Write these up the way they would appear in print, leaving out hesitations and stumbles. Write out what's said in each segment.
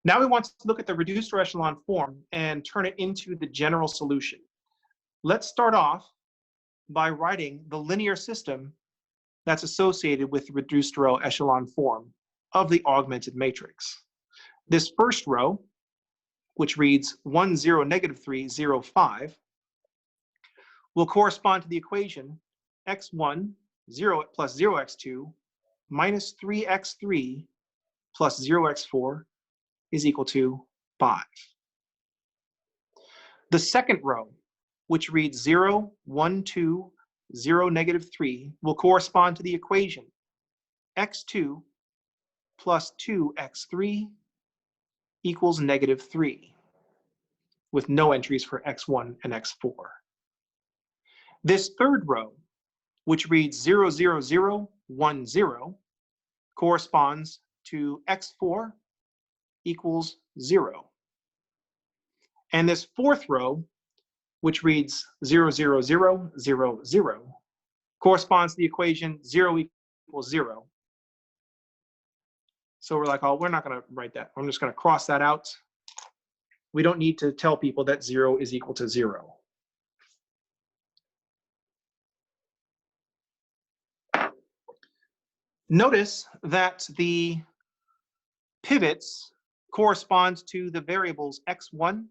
Now we want to look at the reduced or echelon form and turn it into the general solution. Let's start off by writing the linear system that's associated with the reduced row echelon form of the augmented matrix. This first row, which reads 1, 0, negative 3, 0, 5, will correspond to the equation x1, 0 plus 0x2 minus 3x3 plus 0x4 is equal to 5. The second row, which reads 0, 1, 2, 0, negative 3, will correspond to the equation x2 plus 2x3 equals negative 3, with no entries for x1 and x4. This third row, which reads 0, 0, 0, 1, 0, corresponds to x4 equals 0. And this fourth row, which reads 0, 0, 0, 0, 0, corresponds to the equation 0 equals 0. So we're like, oh, we're not going to write that. I'm just going to cross that out. We don't need to tell people that 0 is equal to 0. Notice that the pivots correspond to the variables x1,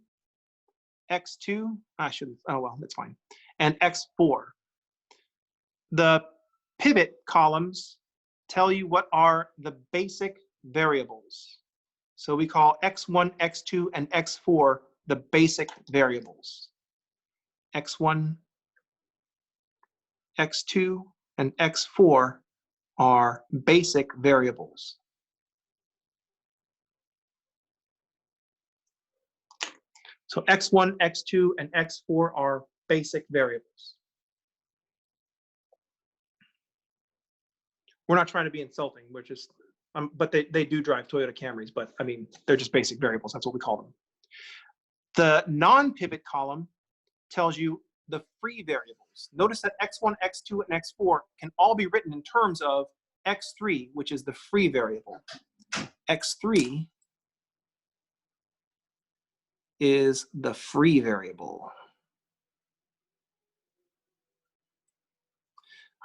x2, oh well, that's fine, and x4. The pivot columns tell you what are the basic variables. So we call x1, x2, and x4 the basic variables. x1, x2, and x4 are basic variables. So x1, x2, and x4 are basic variables. We're not trying to be insulting, we're just, but they do drive Toyota Camrys, but I mean, they're just basic variables, that's what we call them. The non-pivot column tells you the free variables. Notice that x1, x2, and x4 can all be written in terms of x3, which is the free variable. x3 is the free variable.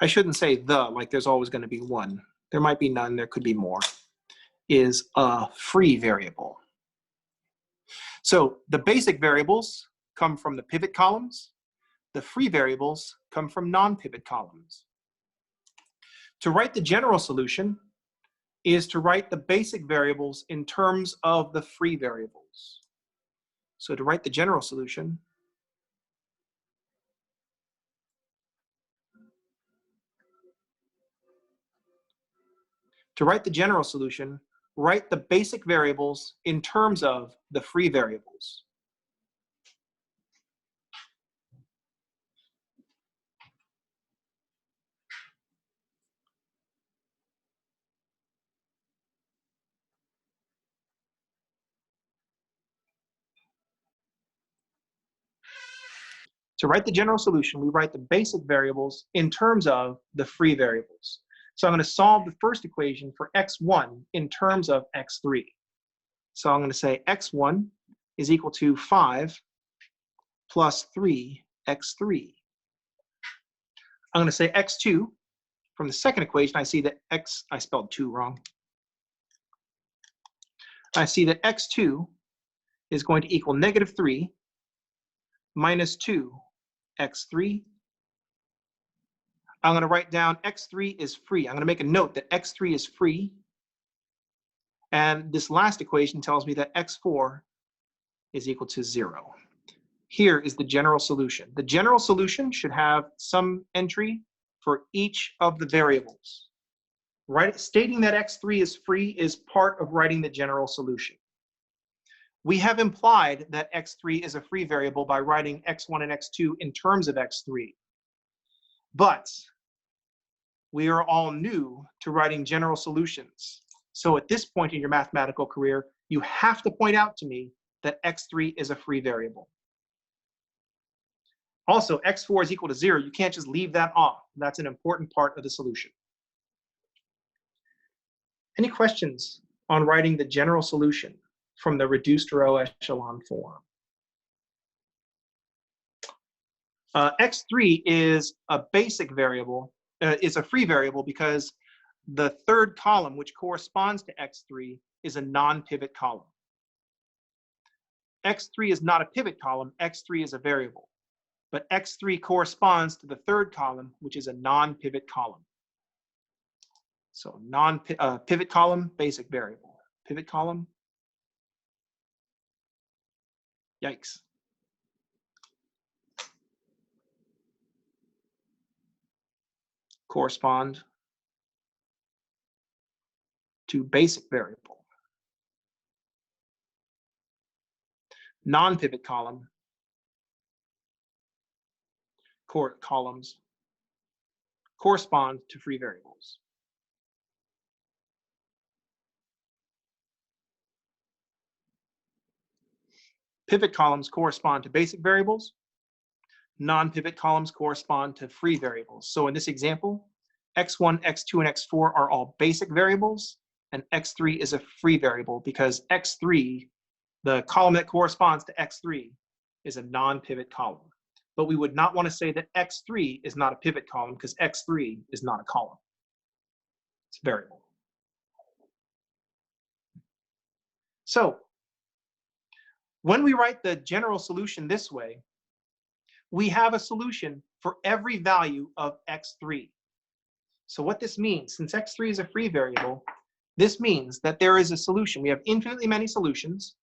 I shouldn't say the, like there's always going to be one. There might be none, there could be more. Is a free variable. So the basic variables come from the pivot columns. The free variables come from non-pivot columns. To write the general solution is to write the basic variables in terms of the free variables. So to write the general solution, write the basic variables in terms of the free variables. To write the general solution, we write the basic variables in terms of the free variables. So I'm going to solve the first equation for x1 in terms of x3. So I'm going to say x1 is equal to 5 plus 3x3. I'm going to say x2, from the second equation, I see that I spelled 2 wrong. I see that x2 is going to equal negative 3 minus 2x3. I'm going to write down x3 is free. I'm going to make a note that x3 is free. And this last equation tells me that x4 is equal to 0. Here is the general solution. The general solution should have some entry for each of the variables. Right? Stating that x3 is free is part of writing the general solution. We have implied that x3 is a free variable by writing x1 and x2 in terms of x3. But we are all new to writing general solutions. So at this point in your mathematical career, you have to point out to me that x3 is a free variable. Also, x4 is equal to 0. You can't just leave that off. That's an important part of the solution. Any questions on writing the general solution from the reduced row echelon form. X3 is a basic variable, is a free variable because the third column, which corresponds to X3, is a non-pivot column. X3 is not a pivot column, X3 is a variable. But X3 corresponds to the third column, which is a non-pivot column. So pivot column, basic variable. Pivot column, yikes. Correspond to basic variable. Non-pivot column, columns correspond to free variables. Pivot columns correspond to basic variables. Non-pivot columns correspond to free variables. So in this example, x1, x2, and x4 are all basic variables, and x3 is a free variable because x3, the column that corresponds to x3, is a non-pivot column. But we would not want to say that x3 is not a pivot column because x3 is not a column. It's a variable. So when we write the general solution this way, we have a solution for every value of x3. So what this means, since x3 is a free variable, this means that there is a solution. We have infinitely many solutions,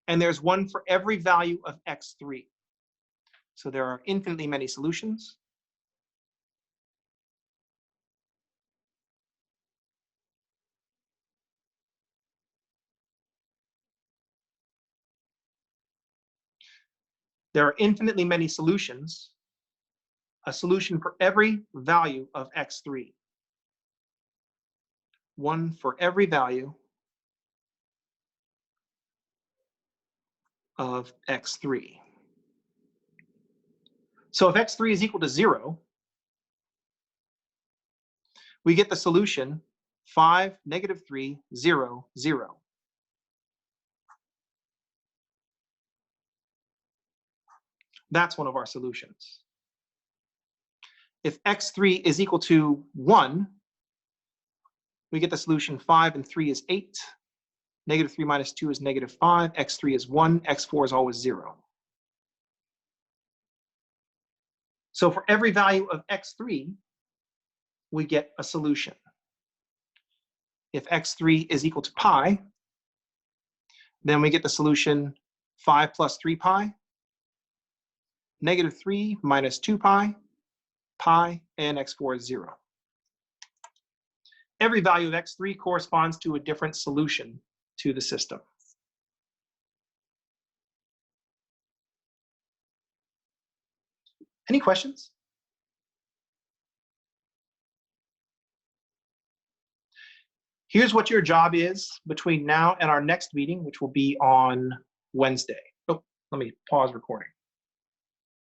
and there's one for every value of x3. So there are infinitely many solutions. There are infinitely many solutions, a solution for every value of x3. One for every value of x3. So if x3 is equal to 0, we get the solution 5, -3, 0, 0. That's one of our solutions. If x3 is equal to 1, we get the solution 5 and 3 is 8. -3 minus 2 is -5. x3 is 1. x4 is always 0. So for every value of x3, we get a solution. If x3 is equal to pi, then we get the solution 5 plus 3 pi, -3 minus 2 pi, pi, and x4 is 0. Every value of x3 corresponds to a different solution to the system. Any questions? Here's what your job is between now and our next meeting, which will be on Wednesday. Oh, let me pause recording.